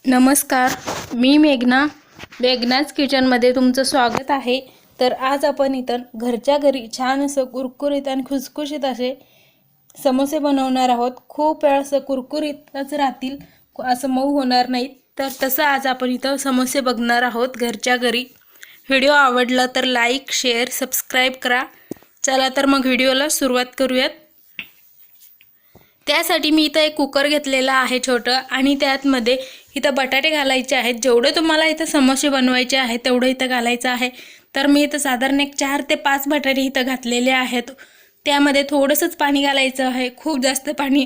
नमस्कार, मी मेघनाच किचनमध्ये तुमचं स्वागत आहे। तर आज आपण इथं घरच्या घरी छान असं कुरकुरीत आणि खुसखुशीत असे समोसे बनवणार आहोत। खूप वेळ असं कुरकुरीतच राहतील, असं मऊ होणार नाहीत। तर तसं आज आपण इथं समोसे बघणार आहोत घरच्या घरी। व्हिडिओ आवडला तर लाईक, शेअर, सबस्क्राईब करा। चला तर मग व्हिडिओला सुरुवात करूयात। त्यासाठी मी इथं एक कुकर घेतलेला आहे छोटा, आणि त्यामध्ये इथं बटाटे घालायचे आहेत। जेवढे तुम्हाला इथं समोसे बनवायचे आहेत तेवढे इथं घालायचं आहे। तर मी इथं साधारण एक 4 ते 5 बटाटे इथं घातलेले आहेत। त्यामध्ये थोडंसंच पाणी घालायचं आहे, खूप जास्त पाणी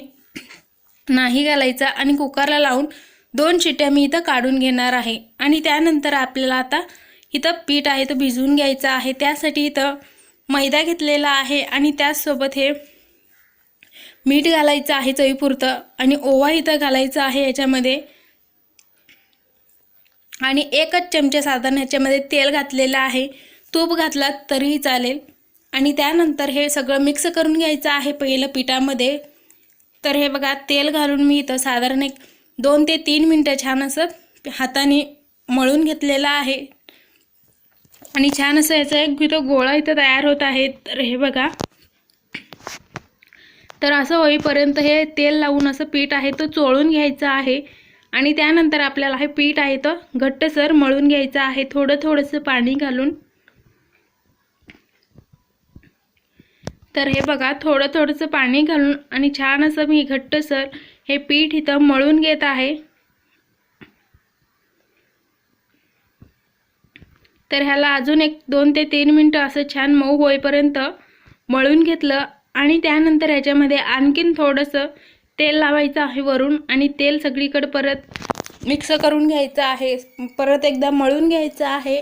नाही घालायचं। आणि कुकरला लावून 2 शिट्ट्या मी इथं काढून घेणार आहे। आणि त्यानंतर आपल्याला आता इथं पीठ आहे तो भिजवून घ्यायचा आहे। त्यासाठी इथं मैदा घेतलेला आहे, आणि त्याचसोबत हे मीठ घालायचं आहे चवीपुरतं, आणि ओवा इथं घालायचा आहे याच्यामध्ये, आणि 1 चमचा साधारण ह्याच्यामध्ये तेल घातलेलं आहे। तूप घातलात तरीही चालेल। आणि त्यानंतर हे सगळं मिक्स करून घ्यायचं आहे पहिलं पिठामध्ये। तर हे बघा, तेल घालून मी इथं साधारण एक 2 ते 3 मिनिटं छान असं हाताने मळून घेतलेलं आहे। आणि छान असं याचा एक इथं गोळा इथं तयार होत आहे। तर हे बघा, तर असं होईपर्यंत हे तेल लावून असं पीठ आहे तो चोळून घ्यायचं आहे। आणि त्यानंतर आपल्याला हे पीठ आहे तो घट्टसर मळून घ्यायचं आहे, थोडंसं पाणी घालून। तर हे बघा, थोडंसं पाणी घालून आणि छान असं मी घट्टसर हे पीठ इथं मळून घेत आहे। तर ह्याला अजून एक 2 ते 3 मिनिटं असं छान मऊ होईपर्यंत मळून घेतलं। आणि त्यानंतर ह्याच्यामध्ये आणखीन थोडंसं तेल लावायचं आहे वरून, आणि तेल सगळीकडे परत मिक्स करून घ्यायचं आहे, परत एकदा मळून घ्यायचं आहे।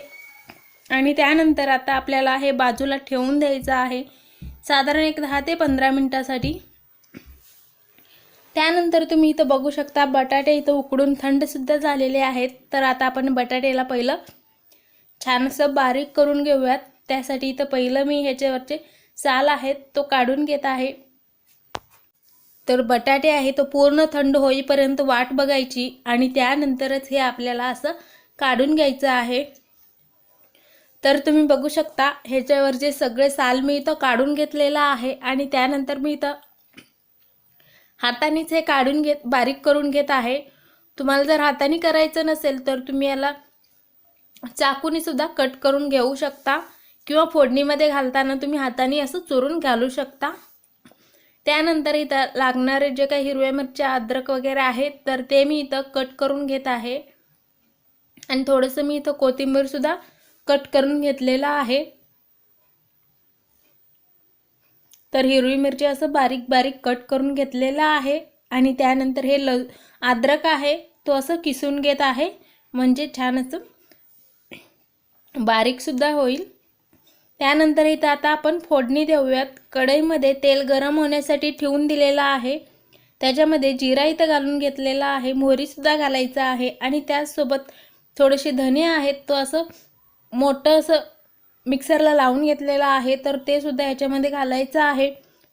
आणि त्यानंतर आता आपल्याला हे बाजूला ठेवून द्यायचं आहे साधारण एक 10 ते 15 मिनिटासाठी। त्यानंतर तुम्ही इथं बघू शकता बटाटे इथं उकडून थंडसुद्धा झालेले आहेत। तर आता आपण बटाट्याला पहिलं छान असं बारीक करून घेऊयात। त्यासाठी इथं पहिलं मी ह्याच्यावरचे साल आहेत तो काढून घेत आहे। तर बटाटे आहे तो पूर्ण थंड होईपर्यंत वाट बघायची, आणि त्यानंतरच हे आपल्याला असं काढून घ्यायचं आहे। तर तुम्ही बघू शकता ह्याच्यावरचे सगळे साल मी इथं काढून घेतलेला आहे। आणि त्यानंतर मी इथं हातानेच हे काढून बारीक करून घेत आहे। तुम्हाला जर हाताने करायचं नसेल तर तुम्ही याला चाकूने सुद्धा कट करून घेऊ शकता, किंवा फोडणीमध्ये घालताना तुम्ही हाताने असं चुरून घालू शकता। त्यानंतर इथं लागणारे जे काही हिरव्या मिरच्या, अद्रक वगैरे आहेत तर ते मी इथं कट करून घेत आहे। आणि थोडंसं मी इथं कोथिंबीर सुद्धा कट करून घेतलेला आहे। तर हिरवी मिरची असं बारीक बारीक कट करून घेतलेला आहे। आणि त्यानंतर हे अद्रक आहे तो असं किसून घेत आहे, म्हणजे छान असं बारीक सुद्धा होईल। त्यानंतर इथं आता आपण फोडणी देऊयात। कढईमध्ये तेल गरम होण्यासाठी ठेवून दिलेला आहे। त्याच्यामध्ये जिरा इथं घालून घेतलेला आहे, मोहरी सुद्धा घालायचा आहे, आणि त्याचसोबत थोडेसे धने आहेत तो असं मोठं असं मिक्सरला लावून घेतलेला आहे, तर ते सुद्धा ह्याच्यामध्ये घालायचं आहे।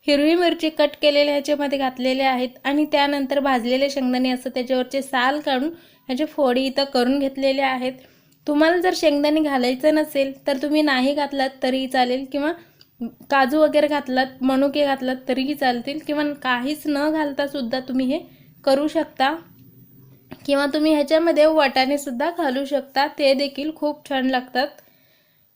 हिरवी मिरची कट केलेले ह्याच्यामध्ये घातलेले आहेत, आणि त्यानंतर भाजलेले शेंगदाणे असं त्याच्यावरचे साल काढून ह्याचे फोडी इथं करून घेतलेले आहेत। तुम्हाला जर शेंगदाणे घालायचं नसेल तर तुम्ही नाही घातलात तरीही चालेल, किंवा काजू वगैरे घातलात, मनुके घातलात तरीही चालतील, किंवा काहीच न घालता सुद्धा तुम्ही हे करू शकता, किंवा तुम्ही ह्याच्यामध्ये वाटाणे सुद्धा घालू शकता, ते देखील खूप छान लागतात।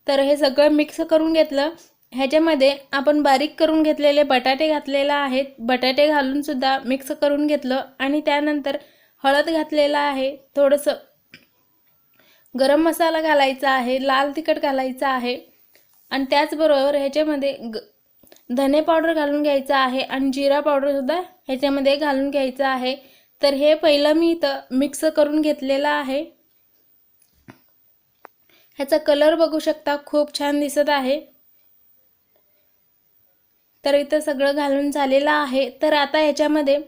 तर हे सगळं मिक्स करून घेतलं। ह्याच्यामध्ये आपण बारीक करून घेतलेले बटाटे घातलेला आहेत, बटाटे घालून सुद्धा मिक्स करून घेतलं। आणि त्यानंतर हळद घातलेला आहे, थोडंसं गरम मसाला घालायचा आहे, लाल तिखट घालायचा आहे, आणि त्याचबरोबर ह्याच्यामध्ये धने पावडर घालून घ्यायचा आहे, आणि जिरा पावडर सुद्धा ह्याच्यामध्ये घालून घ्यायचा आहे। तर हे पहिलं मी इथं मिक्स करून घेतलेलं आहे। ह्याचा कलर बघू शकता, खूप छान दिसत आहे। तर इथं सगळं घालून झालेलं आहे। तर आता ह्याच्यामध्ये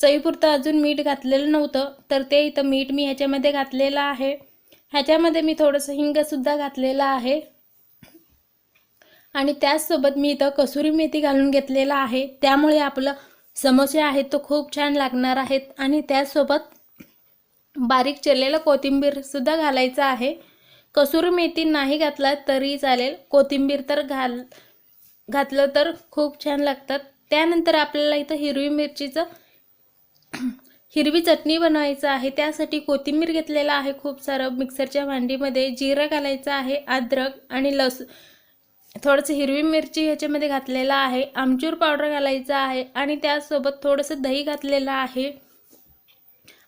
चवीपुरतं अजून मीठ घातलेलं नव्हतं, तर ते इथं मीठ मी ह्याच्यामध्ये घातलेलं आहे। ह्याच्यामध्ये मी थोडंसं हिंग सुद्धा घातलेलं आहे, आणि त्याचसोबत मी इथं कसुरी मेथी घालून घेतलेला आहे। त्यामुळे आपलं समोसे आहेत तो खूप छान लागणार आहेत। आणि त्याचसोबत बारीक चिरलेलं कोथिंबीर सुद्धा घालायचं आहे. कसुरी मेथी नाही घातला तरी चालेल, कोथिंबीर तर घातलं तर खूप छान लागतात. त्यानंतर आपल्याला इथं हिरवी चटणी बनवायचं आहे. त्यासाठी कोथिंबीर घेतलेला आहे खूप सारं मिक्सरच्या भांडीमध्ये, जिरं घालायचं आहे, अद्रक आणि थोडंसं हिरवी मिरची ह्याच्यामध्ये घातलेला आहे, आमचूर पावडर घालायचं आहे आणि त्यासोबत थोडंसं दही घातलेलं आहे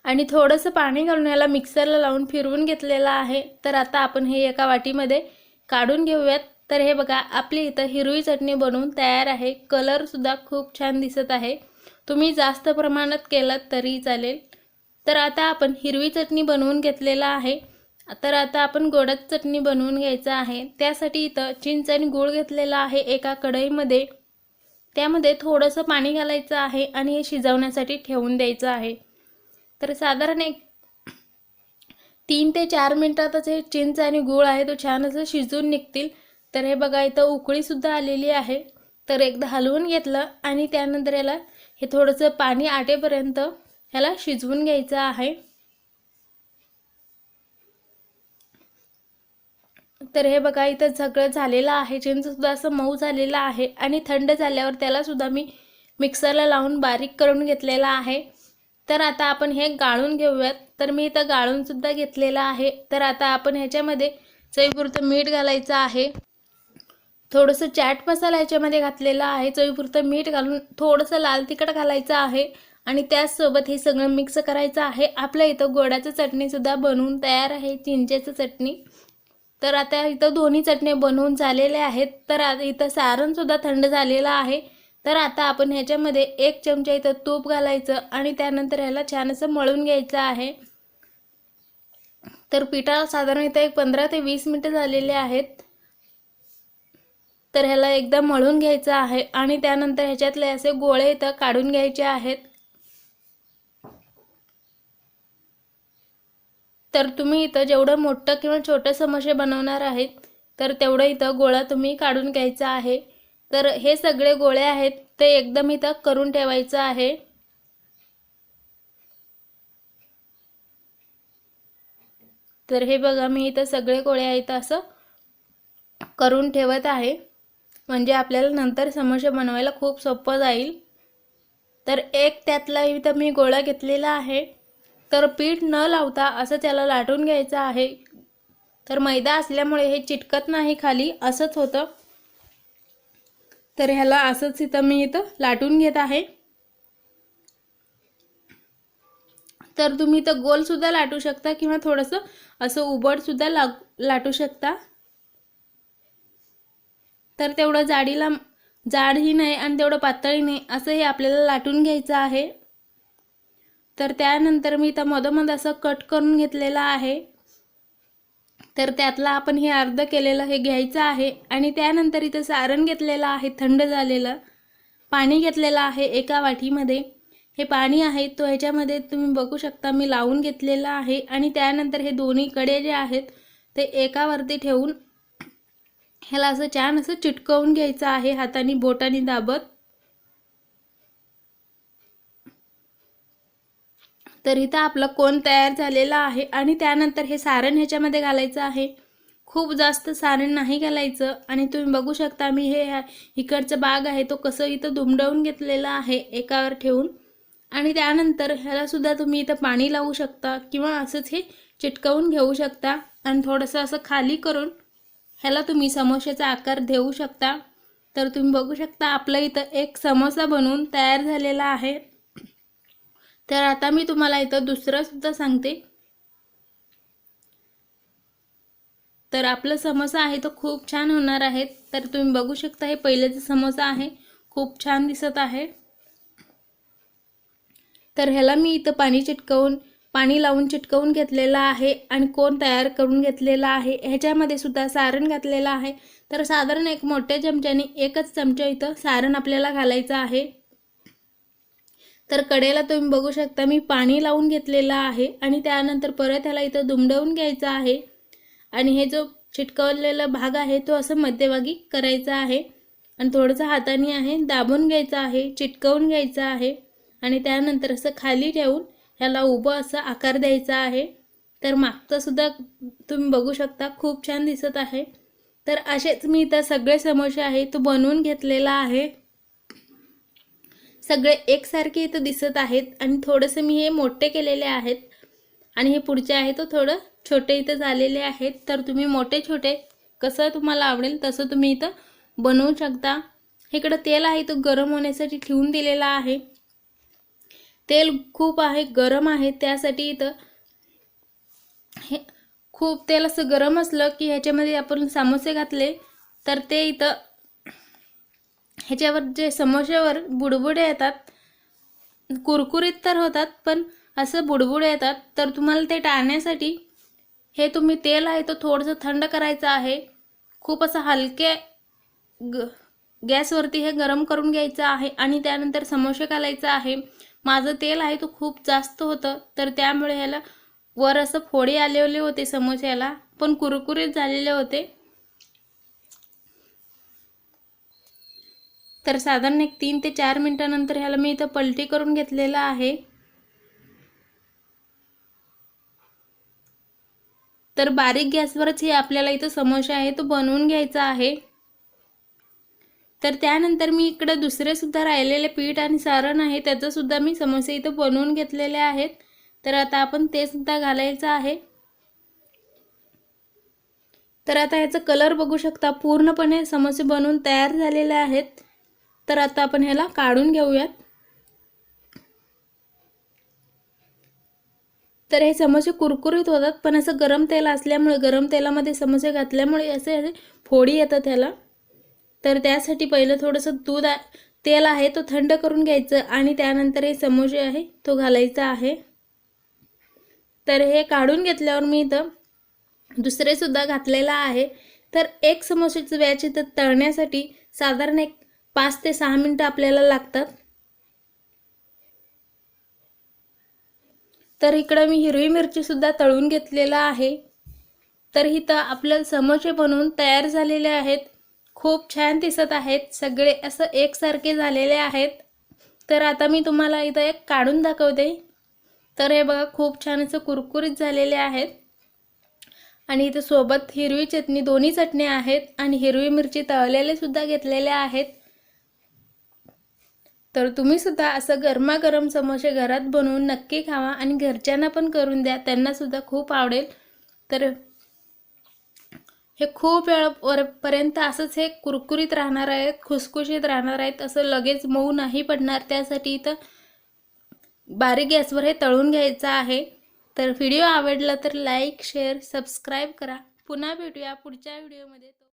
आणि थोडंसं पाणी घालून याला मिक्सरला लावून फिरवून घेतलेलं आहे. तर आता आपण हे एका वाटीमध्ये काढून घेऊयात. तर हे बघा, आपली इथं हिरवी चटणी बनवून तयार आहे. कलरसुद्धा खूप छान दिसत आहे. तुम्ही जास्त प्रमाणात केलात तरी चालेल. तर आता आपण हिरवी चटणी बनवून घेतलेला आहे. तर आता आपण गोडाची चटणी बनवून घ्यायचं आहे. त्यासाठी इथं चिंच आणि गूळ घेतलेला आहे एका कढईमध्ये. त्यामध्ये थोडंसं पाणी घालायचं आहे आणि हे शिजवण्यासाठी ठेवून द्यायचं आहे. तर साधारण 3 ते 4 मिनिटातच हे चिंच आणि गूळ आहे तो छान असं शिजून निघतील. तर हे बघा, इथं उकळीसुद्धा आलेली आहे. तर एकदा हलवून घेतलं आणि त्यानंतर याला हे थोडंसं पाणी आटेपर्यंत ह्याला शिजवून घ्यायचं आहे. तर हे बघा, इथं सगळं झालेलं आहे. चिंचसुद्धा असं मऊ झालेलं आहे आणि थंड झाल्यावर त्यालासुद्धा मी मिक्सरला लावून बारीक करून घेतलेला आहे. तर आता आपण हे गाळून घेऊयात. तर मी इथं गाळूनसुद्धा घेतलेलं आहे. तर आता आपण ह्याच्यामध्ये चवीपुरतं मीठ घालायचं आहे. थोडंसं चाट मसाला ह्याच्यामध्ये घातलेला आहे. चवीपुरतं मीठ घालून थोडंसं लाल तिखट घालायचं आहे आणि त्याचसोबत हे सगळं मिक्स करायचं आहे. आपल्या इथं गोडाचं चटणीसुद्धा बनवून तयार आहे, चिंचेचं चटणी. तर आता इथं दोन्ही चटण्या बनवून झालेल्या आहेत. तर आता इथं सारणसुद्धा थंड झालेलं आहे. तर आता आपण ह्याच्यामध्ये 1 चमचा इथं तूप घालायचं आणि त्यानंतर ह्याला छान असं मळून घ्यायचं आहे. तर पिठाला साधारण इथं 15 ते 20 मिनिटं झालेले आहेत. तर ह्याला एकदा मळून घ्यायचं आहे आणि त्यानंतर ह्याच्यातले असे गोळे इथं काढून घ्यायचे आहेत. तर तुम्ही इथं जेवढं मोठं किंवा छोटं समोसे बनवणार आहेत तर तेवढं इथं गोळा तुम्ही काढून घ्यायचा आहे. तर हे सगळे गोळे आहेत ते एकदम इथं करून ठेवायचं आहे. तर हे बघा, मी इथं सगळे गोळे आहेत असं करून ठेवत आहे, म्हणजे आपल्याला नंतर समोसे बनवायला खूप सोपं जाईल. तर एक त्यातला इथं मी गोळा घेतलेला आहे. तर पीठ न लावता असं त्याला लाटून घ्यायचं आहे. तर मैदा असल्यामुळे हे चिटकत नाही खाली, असंच होतं. तर ह्याला असंच इथं मी लाटून घेत आहे. तर तुम्ही इथं गोलसुद्धा लाटू शकता किंवा थोडंसं असं उबडसुद्धा लाटू शकता. तर तेवढं जाडही नाही आणि तेवढं पातळही नाही, असं हे आपल्याला लाटून घ्यायचं आहे. तर त्यानंतर मी इथं मधोमध असं कट करून घेतलेलं आहे. तर त्यातला आपण हे अर्ध केलेलं हे घ्यायचं आहे आणि त्यानंतर इथं सारण घेतलेलं आहे, थंड झालेलं पाणी घेतलेलं आहे एका वाटीमध्ये. हे पाणी आहे तो ह्याच्यामध्ये तुम्ही बघू शकता मी लावून घेतलेलं आहे आणि त्यानंतर हे दोन्ही कडे जे आहेत ते एकावरती ठेवून ह्याला असं छान असं चिटकवून घ्यायचं आहे हाताने, बोटाने दाबत. तर इथं आपलं कोन तयार झालेला आहे आणि त्यानंतर हे सारण ह्याच्यामध्ये घालायचं आहे. खूप जास्त सारण नाही घालायचं आणि तुम्ही बघू शकता मी हे इकडचा भाग आहे तो कसं इथं दुमडवून घेतलेला आहे एकावर ठेवून. आणि त्यानंतर ह्याला सुद्धा तुम्ही इथं पाणी लावू शकता किंवा असंच हे चिटकवून घेऊ शकता आणि थोडंसं असं खाली करून ह्याला तुम्ही समोश्याचा आकार देऊ शकता. तर तुम्ही बघू शकता आपलं इथं एक समोसा बनवून तयार झालेला आहे. तर आता मी तुम्हाला इथं दुसरं सुद्धा सांगते. तर आपला समोसा आहे तो खूप छान होणार आहे. तर तुम्ही बघू शकता हे पहिलेचा समोसा आहे, खूप छान दिसत आहे. तर ह्याला मी इथं पाणी लावून चिटकवून घेतलेला आहे आणि कोन तयार करून घेतलेला आहे. ह्याच्यामध्ये सुद्धा सारण घातलेलं आहे. तर साधारण एक मोठ्या चमच्याने 1च चमचा इथं सारण आपल्याला घालायचं आहे. तर कडेला तुम्ही बघू शकता मी पाणी लावून घेतलेलं आहे आणि त्यानंतर परत ह्याला इथं दुमडवून घ्यायचं आहे आणि हे जो चिटकवलेला भाग आहे तो असं मध्यभागी करायचा आहे आणि थोडंसं हाताने आहे दाबून घ्यायचं आहे, चिटकवून घ्यायचं आहे आणि त्यानंतर असं खाली ठेवून ह्याला उभं असं आकार द्यायचा आहे। तर मागचं सुद्धा तुम्ही बघू शकता, खूप छान दिसत आहे। तर असेच मी इथं सगळे समोसे आहे तो बनवून घेतलेला आहे। सगळे एकसारखे इथं दिसत आहेत आणि थोडेसे मी हे मोठे केलेले आहेत आणि हे पुढचे आहे तो थोडं छोटे इथं झालेले आहेत। तर तुम्ही मोठे छोटे कसं तुम्हाला आवडेल तसं तुम्ही इथं बनवू शकता। इकडे तेल आहे तो गरम होण्यासाठी ठेवून दिलेला आहे। तेल खूप आहे गरम आहे, त्यासाठी इथं हे खूप तेल असं गरम असलं की ह्याच्यामध्ये आपण समोसे घातले तर ते इथं ह्याच्यावर जे समोसेवर बुडबुडे येतात, कुरकुरीत तर होतात पण असं बुडबुडे येतात। तर तुम्हाला ते टाळण्यासाठी हे तुम्ही तेल आहे तो थोडंसं थंड करायचं आहे। खूप असं हलके गॅसवरती हे गरम करून घ्यायचं आहे आणि त्यानंतर समोसे घालायचं आहे। माझं तेल आहे तो खूप जास्त होतं तर त्यामुळे ह्याला वर असं फोडी आलेले होते समोस्याला, पण कुरकुरीत झालेले होते। तर साधारण एक 3 ते 4 मिनिटांनंतर ह्याला मी इथं पलटी करून घेतलेला आहे। तर बारीक गॅसवरच हे आपल्याला इथं समोसे आहे तो बनवून घ्यायचा आहे। तर त्यानंतर मी इकडे दुसरे सुद्धा राहिलेले पीठ आणि सारण आहे त्याचं सुद्धा मी समोसे इथं बनवून घेतलेले आहेत। तर आता आपण ते सुद्धा घालायचं आहे। तर आता याचा कलर बघू शकता, पूर्णपणे समोसे बनवून तयार झालेले आहेत। तर आता आपण ह्याला काढून घेऊयात। तर हे समोसे कुरकुरीत होतात पण असं गरम तेल असल्यामुळे, गरम तेलामध्ये समोसे घातल्यामुळे असे फोडी येतात ह्याला। तर त्यासाठी पहिलं थोडंसं तेल आहे तो थंड करून घ्यायचं आणि त्यानंतर हे समोसे आहे तो घालायचा आहे। तर हे काढून घेतल्यावर मी इथं दुसरे सुद्धा घातलेला आहे। तर एक समोसेचं बॅच इथं तळण्यासाठी साधारण एक 5 ते 6 मिनिटं आपल्याला लागतात। तर इकडं मी हिरवी मिरची सुद्धा तळून घेतलेला आहे। तर इथं आपले समोसे बनवून तयार झालेले आहेत। खूप छान दिसत आहेत, सगळे असं एकसारखे झालेले आहेत। तर आता मी तुम्हाला इथं एक काढून दाखवते। तर हे बघा, खूप छान असं कुरकुरीत झालेले आहेत आणि इथं सोबत हिरवी चटणी, दोन्ही चटण्या आहेत आणि हिरवी मिरची तळलेले सुद्धा घेतलेले आहेत। तर तुम्ही सुद्धा असं गरमागरम समोसे घरात बनवून नक्की खावा आणि घरच्यांना पण करून द्या, त्यांना सुद्धा खूप आवडेल। तर हे खूप वेळपर्यंत असंच हे कुरकुरीत राहणार आहेत, खुसखुशीत राहणार आहेत, असं लगेच मऊ नाही पडणार। त्यासाठी इथं बारीक गॅसवर हे तळून घ्यायचं आहे। तर व्हिडिओ आवडला तर लाईक, शेअर, सबस्क्राईब करा। पुन्हा भेटूया पुढच्या व्हिडिओमध्ये।